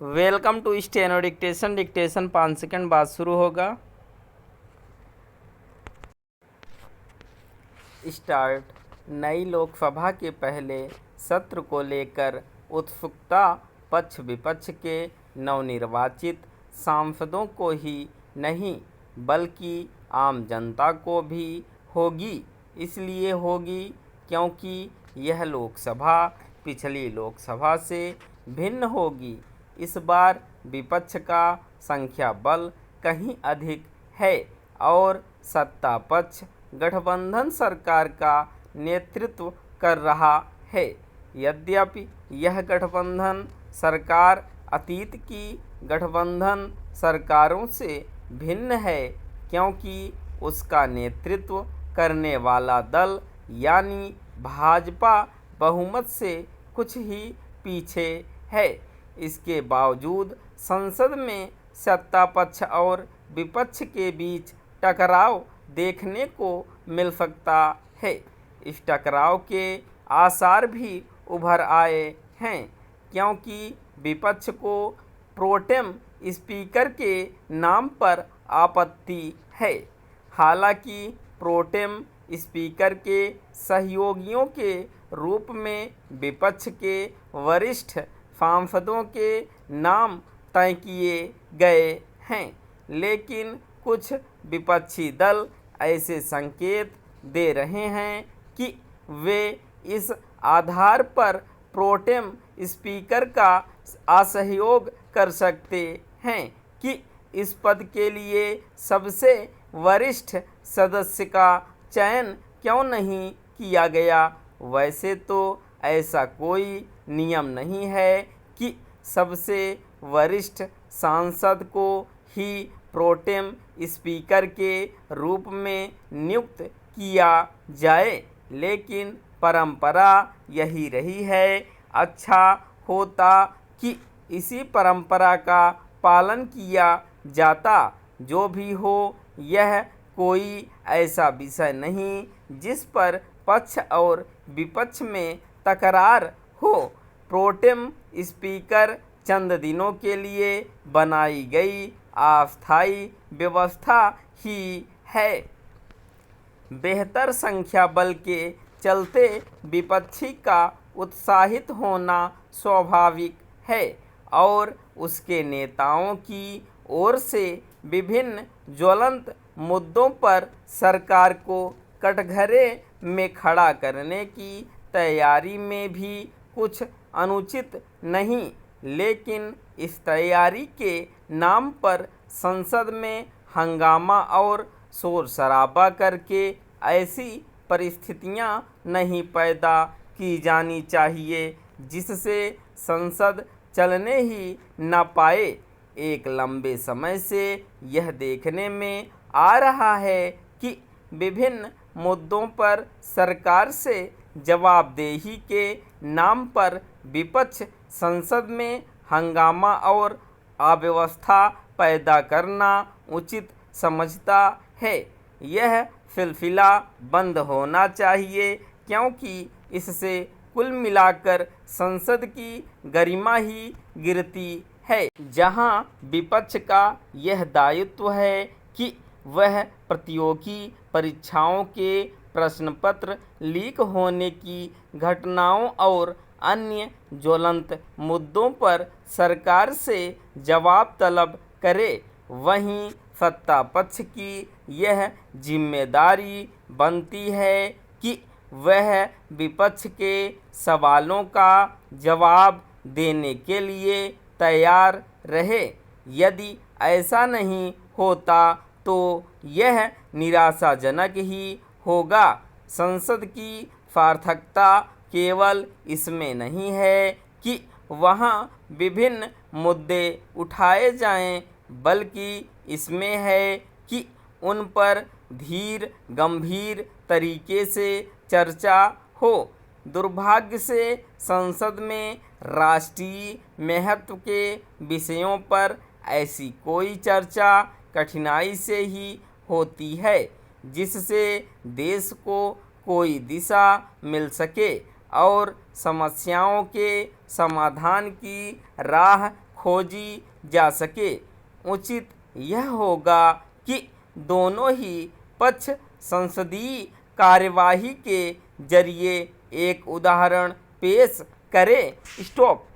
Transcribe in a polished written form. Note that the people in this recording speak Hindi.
Welcome to steno dictation. Dictation 5 second बाद शुरू होगा। स्टार्ट। नई लोकसभा के पहले सत्र को लेकर उत्सुकता पक्ष विपक्ष के नवनिर्वाचित सांसदों को ही नहीं बल्कि आम जनता को भी होगी। इसलिए होगी क्योंकि यह लोकसभा पिछली लोकसभा से भिन्न होगी। इस बार विपक्ष का संख्या बल कहीं अधिक है और सत्ता पक्ष गठबंधन सरकार का नेतृत्व कर रहा है। यद्यपि यह गठबंधन सरकार अतीत की गठबंधन सरकारों से भिन्न है क्योंकि उसका नेतृत्व करने वाला दल यानी भाजपा बहुमत से कुछ ही पीछे है। इसके बावजूद संसद में सत्ता पक्ष और विपक्ष के बीच टकराव देखने को मिल सकता है। इस टकराव के आसार भी उभर आए हैं क्योंकि विपक्ष को प्रोटेम स्पीकर के नाम पर आपत्ति है। हालांकि प्रोटेम स्पीकर के सहयोगियों के रूप में विपक्ष के वरिष्ठ सांसदों के नाम तय किए गए हैं, लेकिन कुछ विपक्षी दल ऐसे संकेत दे रहे हैं कि वे इस आधार पर प्रोटेम स्पीकर का असहयोग कर सकते हैं कि इस पद के लिए सबसे वरिष्ठ सदस्य का चयन क्यों नहीं किया गया। वैसे तो ऐसा कोई नियम नहीं है कि सबसे वरिष्ठ सांसद को ही प्रोटेम स्पीकर के रूप में नियुक्त किया जाए, लेकिन परंपरा यही रही है। अच्छा होता कि इसी परंपरा का पालन किया जाता। जो भी हो, यह कोई ऐसा विषय नहीं जिस पर पक्ष और विपक्ष में तकरार हो। प्रोटेम स्पीकर चंद दिनों के लिए बनाई गई अस्थायी व्यवस्था ही है। बेहतर संख्या बल के चलते विपक्षी का उत्साहित होना स्वाभाविक है और उसके नेताओं की ओर से विभिन्न ज्वलंत मुद्दों पर सरकार को कटघरे में खड़ा करने की तैयारी में भी कुछ अनुचित नहीं, लेकिन इस तैयारी के नाम पर संसद में हंगामा और शोर शराबा करके ऐसी परिस्थितियां नहीं पैदा की जानी चाहिए जिससे संसद चलने ही न पाए। एक लंबे समय से यह देखने में आ रहा है कि विभिन्न मुद्दों पर सरकार से जवाबदेही के नाम पर विपक्ष संसद में हंगामा और अव्यवस्था पैदा करना उचित समझता है। यह सिलसिला बंद होना चाहिए क्योंकि इससे कुल मिलाकर संसद की गरिमा ही गिरती है। जहां विपक्ष का यह दायित्व है कि वह प्रतियोगी परीक्षाओं के प्रश्न पत्र लीक होने की घटनाओं और अन्य ज्वलंत मुद्दों पर सरकार से जवाब तलब करे, वहीं सत्ता पक्ष की यह जिम्मेदारी बनती है कि वह विपक्ष के सवालों का जवाब देने के लिए तैयार रहे। यदि ऐसा नहीं होता तो यह निराशाजनक ही होगा। संसद की सार्थकता केवल इसमें नहीं है कि वहाँ विभिन्न मुद्दे उठाए जाएं, बल्कि इसमें है कि उन पर धीर गंभीर तरीके से चर्चा हो। दुर्भाग्य से संसद में राष्ट्रीय महत्व के विषयों पर ऐसी कोई चर्चा कठिनाई से ही होती है जिससे देश को कोई दिशा मिल सके और समस्याओं के समाधान की राह खोजी जा सके। उचित यह होगा कि दोनों ही पक्ष संसदीय कार्यवाही के जरिए एक उदाहरण पेश करें। स्टॉप।